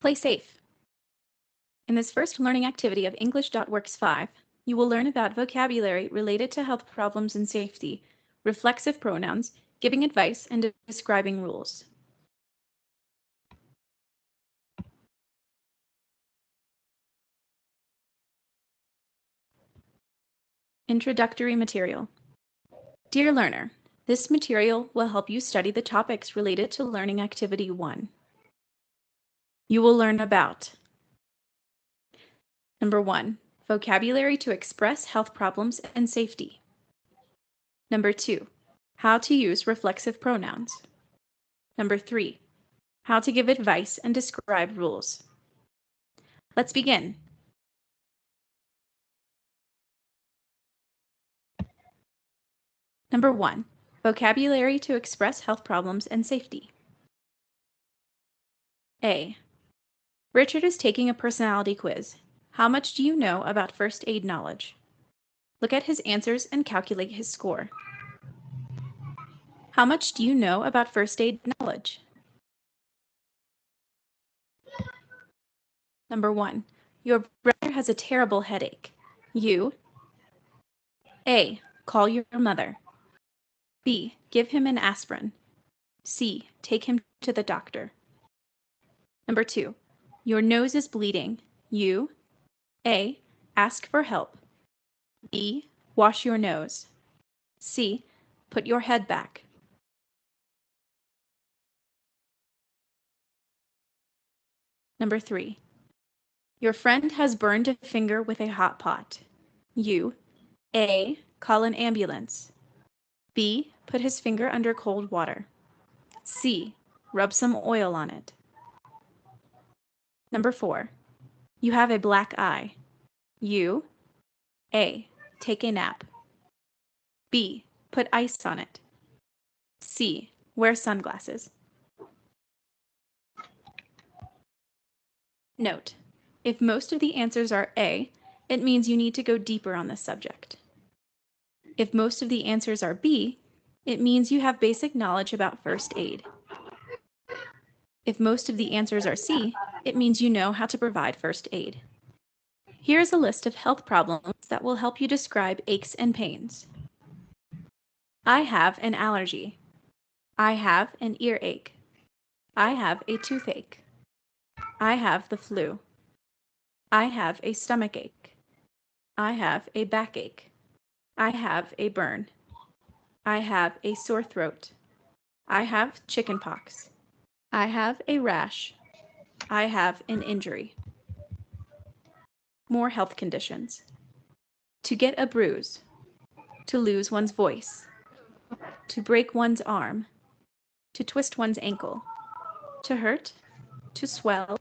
Play safe. In this first learning activity of English.Works 5, you will learn about vocabulary related to health problems and safety, reflexive pronouns, giving advice, and describing rules. Introductory material. Dear learner, this material will help you study the topics related to Learning Activity 1. You will learn about Number 1, vocabulary to express health problems and safety. Number 2, how to use reflexive pronouns. Number 3, how to give advice and describe rules. Let's begin. Number 1, vocabulary to express health problems and safety. A. Richard is taking a personality quiz. How much do you know about first aid knowledge? Look at his answers and calculate his score. How much do you know about first aid knowledge? Number 1, your brother has a terrible headache. You A. Call your mother. B. Give him an aspirin. C. Take him to the doctor. Number 2, your nose is bleeding. You A. Ask for help. B. Wash your nose. C. Put your head back. Number 3, your friend has burned a finger with a hot pot. You A. Call an ambulance. B. Put his finger under cold water. C. Rub some oil on it. Number 4, you have a black eye. You A. Take a nap. B. Put ice on it. C. Wear sunglasses. Note: if most of the answers are A, it means you need to go deeper on this subject. If most of the answers are B, it means you have basic knowledge about first aid. If most of the answers are C, it means you know how to provide first aid. Here is a list of health problems that will help you describe aches and pains. I have an allergy. I have an earache. I have a toothache. I have the flu. I have a stomachache. I have a backache. I have a burn. I have a sore throat. I have chickenpox. I have a rash. I have an injury. More health conditions. To get a bruise. To lose one's voice. To break one's arm. To twist one's ankle. To hurt. To swell.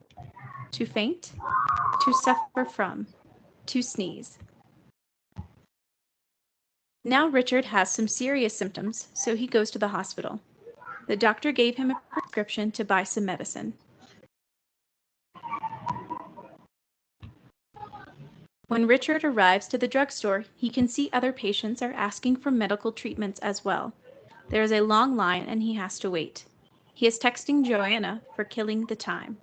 To faint. To suffer from. To sneeze. Now Richard has some serious symptoms, so he goes to the hospital. The doctor gave him a prescription to buy some medicine. When Richard arrives to the drugstore, he can see other patients are asking for medical treatments as well. There is a long line and he has to wait. He is texting Joanna for killing the time.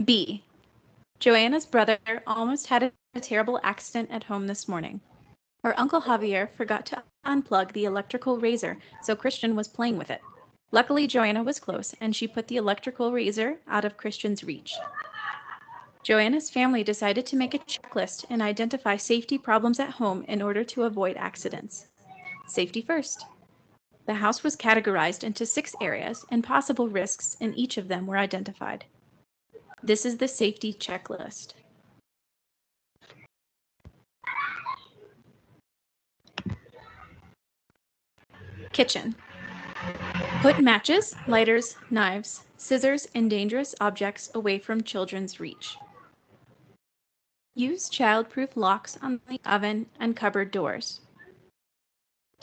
B. Joanna's brother almost had a terrible accident at home this morning. Her Uncle Javier forgot to unplug the electrical razor, so Christian was playing with it. Luckily, Joanna was close, and she put the electrical razor out of Christian's reach. Joanna's family decided to make a checklist and identify safety problems at home in order to avoid accidents. Safety first. The house was categorized into 6 areas, and possible risks in each of them were identified. This is the safety checklist. Kitchen. Put matches, lighters, knives, scissors, and dangerous objects away from children's reach. Use child-proof locks on the oven and cupboard doors.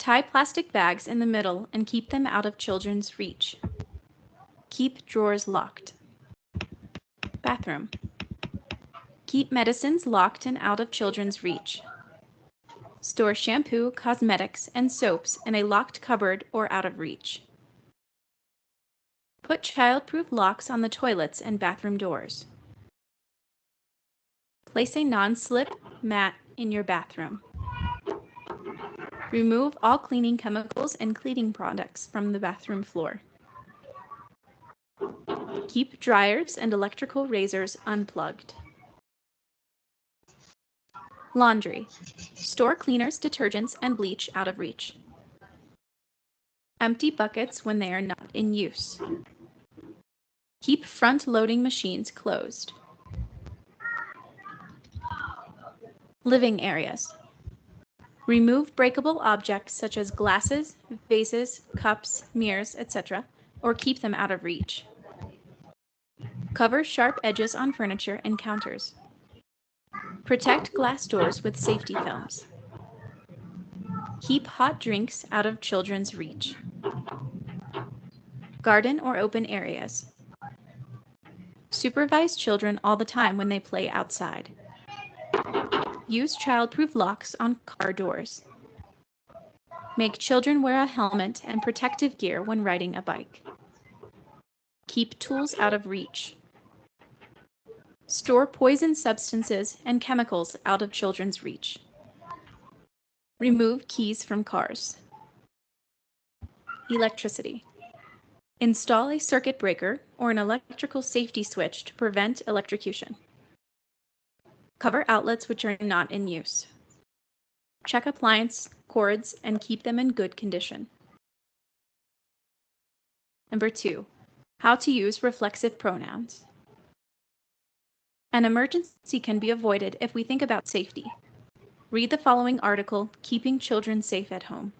Tie plastic bags in the middle and keep them out of children's reach. Keep drawers locked. Bathroom. Keep medicines locked and out of children's reach. Store shampoo, cosmetics, and soaps in a locked cupboard or out of reach. Put child-proof locks on the toilets and bathroom doors. Place a non-slip mat in your bathroom. Remove all cleaning chemicals and cleaning products from the bathroom floor. Keep dryers and electrical razors unplugged. Laundry. Store cleaners, detergents, and bleach out of reach. Empty buckets when they are not in use. Keep front-loading machines closed. Living areas. Remove breakable objects such as glasses, vases, cups, mirrors, etc., or keep them out of reach. Cover sharp edges on furniture and counters. Protect glass doors with safety films. Keep hot drinks out of children's reach. Garden or open areas. Supervise children all the time when they play outside. Use child-proof locks on car doors. Make children wear a helmet and protective gear when riding a bike. Keep tools out of reach. Store poison substances and chemicals out of children's reach. Remove keys from cars. Electricity. Install a circuit breaker or an electrical safety switch to prevent electrocution. Cover outlets which are not in use. Check appliance cords and keep them in good condition. Number 2, how to use reflexive pronouns. An emergency can be avoided if we think about safety. Read the following article, Keeping Children Safe at Home.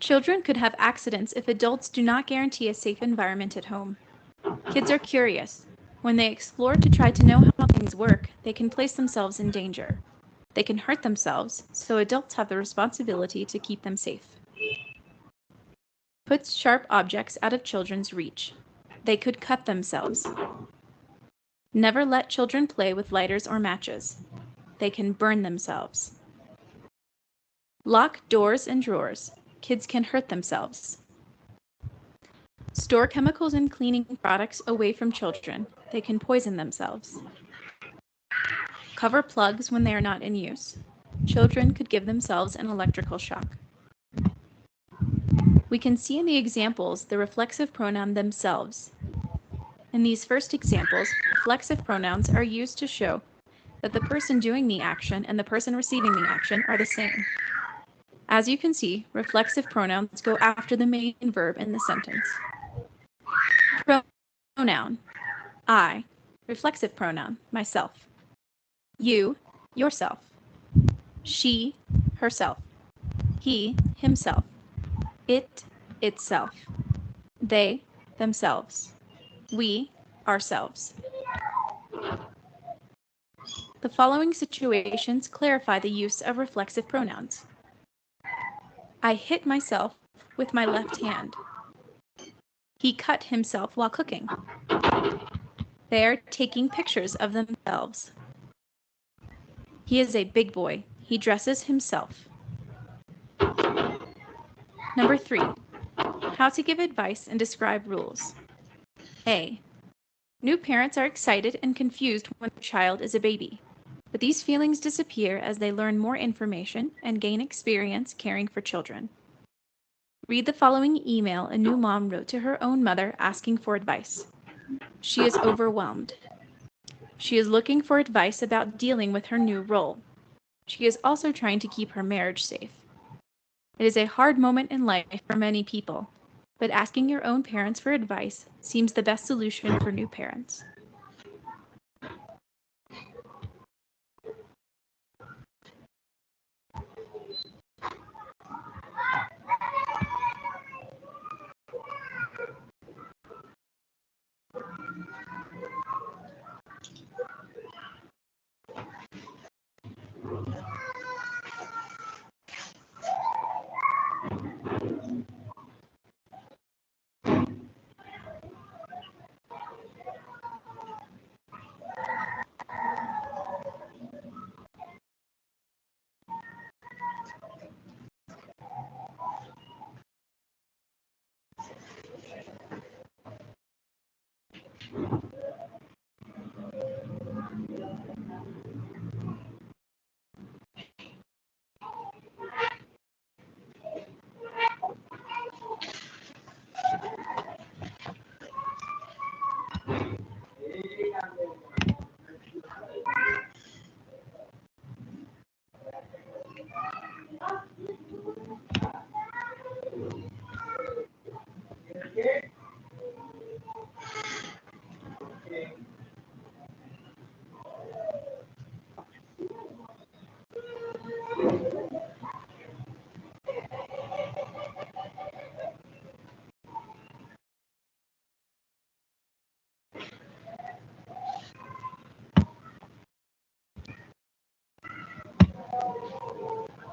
Children could have accidents if adults do not guarantee a safe environment at home. Kids are curious. When they explore to try to know how things work, they can place themselves in danger. They can hurt themselves, so adults have the responsibility to keep them safe. Put sharp objects out of children's reach. They could cut themselves. Never let children play with lighters or matches. They can burn themselves. Lock doors and drawers. Kids can hurt themselves. Store chemicals and cleaning products away from children. They can poison themselves. Cover plugs when they are not in use. Children could give themselves an electrical shock. We can see in the examples the reflexive pronoun themselves. In these first examples, reflexive pronouns are used to show that the person doing the action and the person receiving the action are the same. As you can see, reflexive pronouns go after the main verb in the sentence. Pronoun, I. Reflexive pronoun, myself. You, yourself. She, herself. He, himself. It, itself. They, themselves. We, ourselves. The following situations clarify the use of reflexive pronouns. I hit myself with my left hand. He cut himself while cooking. They are taking pictures of themselves. He is a big boy. He dresses himself. Number 3. How to give advice and describe rules. A. New parents are excited and confused when their child is a baby, but these feelings disappear as they learn more information and gain experience caring for children. Read the following email a new mom wrote to her own mother asking for advice. She is overwhelmed. She is looking for advice about dealing with her new role. She is also trying to keep her marriage safe. It is a hard moment in life for many people, but asking your own parents for advice seems the best solution for new parents.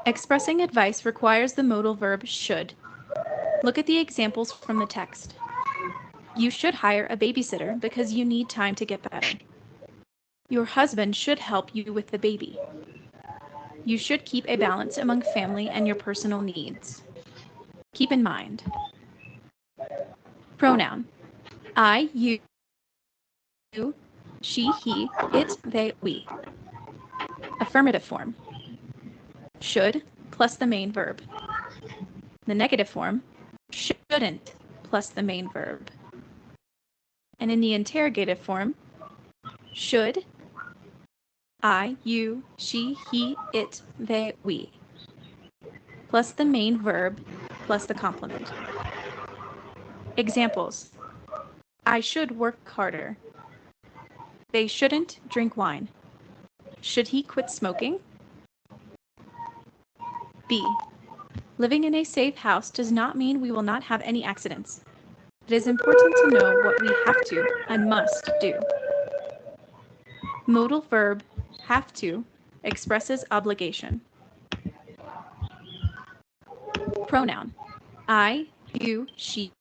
Expressing advice requires the modal verb should. Look at the examples from the text. You should hire a babysitter because you need time to get better. Your husband should help you with the baby. You should keep a balance among family and your personal needs. Keep in mind. Pronoun. I, you, she, he, it, they, we. Affirmative form. Should plus the main verb. The negative form, shouldn't plus the main verb. And in the interrogative form, should, I, you, she, he, it, they, we, plus the main verb plus the complement. Examples. I should work harder. They shouldn't drink wine. Should he quit smoking? B. Living in a safe house does not mean we will not have any accidents. It is important to know what we have to and must do. Modal verb have to expresses obligation. Pronoun. I, you, she,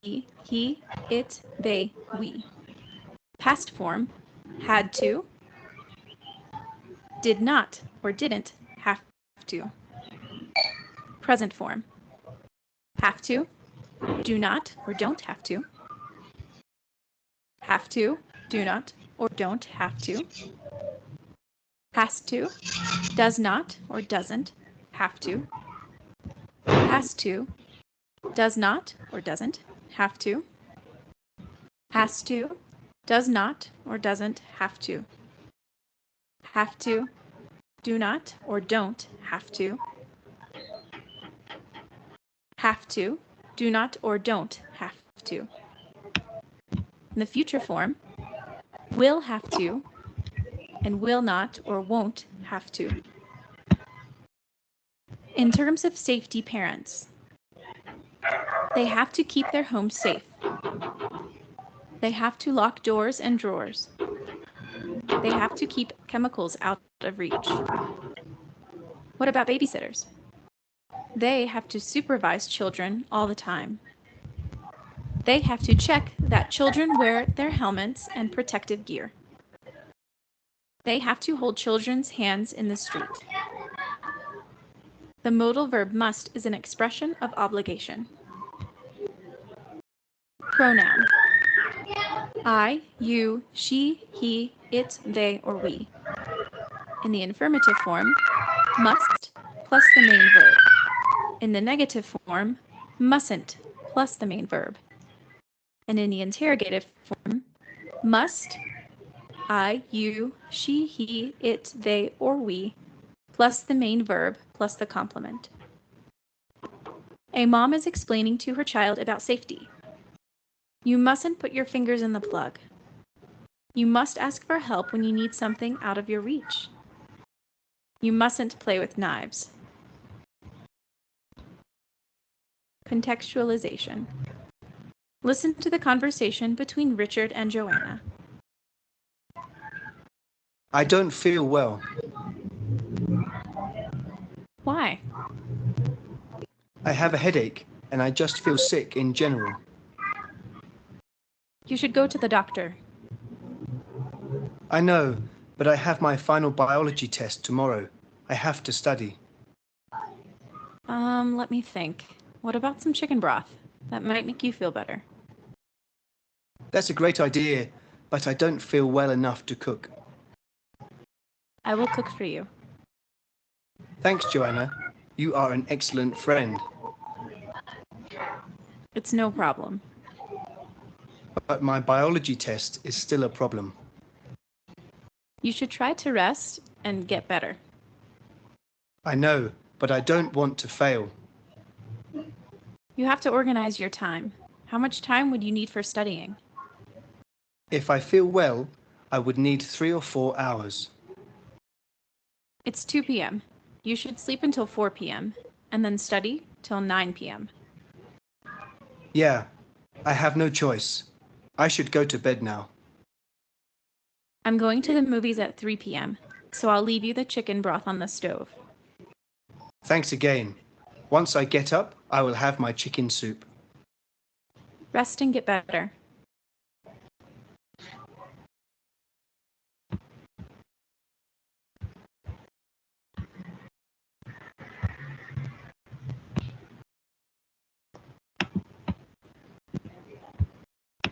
he, it, they, we. Past form. Had to. Did not or didn't have to. Present form. Have to. Do not or don't have to. Have to. Do not or don't have to. Has to. Does not or doesn't have to. Has to. Does not or doesn't have to. Has to. Does not or doesn't have to. Have to. Do not or don't have to. Have to. Do not or don't have to. In the future form, will have to and will not or won't have to. In terms of safety, parents, they have to keep their home safe. They have to lock doors and drawers. They have to keep chemicals out of reach. What about babysitters? They have to supervise children all the time. They have to check that children wear their helmets and protective gear. They have to hold children's hands in the street. The modal verb must is an expression of obligation. Pronoun. I, you, she, he, it, they, or we. In the affirmative form, must plus the main verb. In the negative form, mustn't plus the main verb. And in the interrogative form, must, I, you, she, he, it, they, or we, plus the main verb plus the complement. A mom is explaining to her child about safety. You mustn't put your fingers in the plug. You must ask for help when you need something out of your reach. You mustn't play with knives. Contextualization. Listen to the conversation between Richard and Joanna. I don't feel well. Why? I have a headache and I just feel sick in general. You should go to the doctor. I know, but I have my final biology test tomorrow. I have to study. Let me think. What about some chicken broth? That might make you feel better. That's a great idea, but I don't feel well enough to cook. I will cook for you. Thanks, Joanna. You are an excellent friend. It's no problem. But my biology test is still a problem. You should try to rest and get better. I know, but I don't want to fail. You have to organize your time. How much time would you need for studying? If I feel well, I would need 3 or 4 hours. It's 2 p.m. You should sleep until 4 p.m. and then study till 9 p.m. Yeah, I have no choice. I should go to bed now. I'm going to the movies at 3 p.m., so I'll leave you the chicken broth on the stove. Thanks again. Once I get up, I will have my chicken soup. Rest and get better.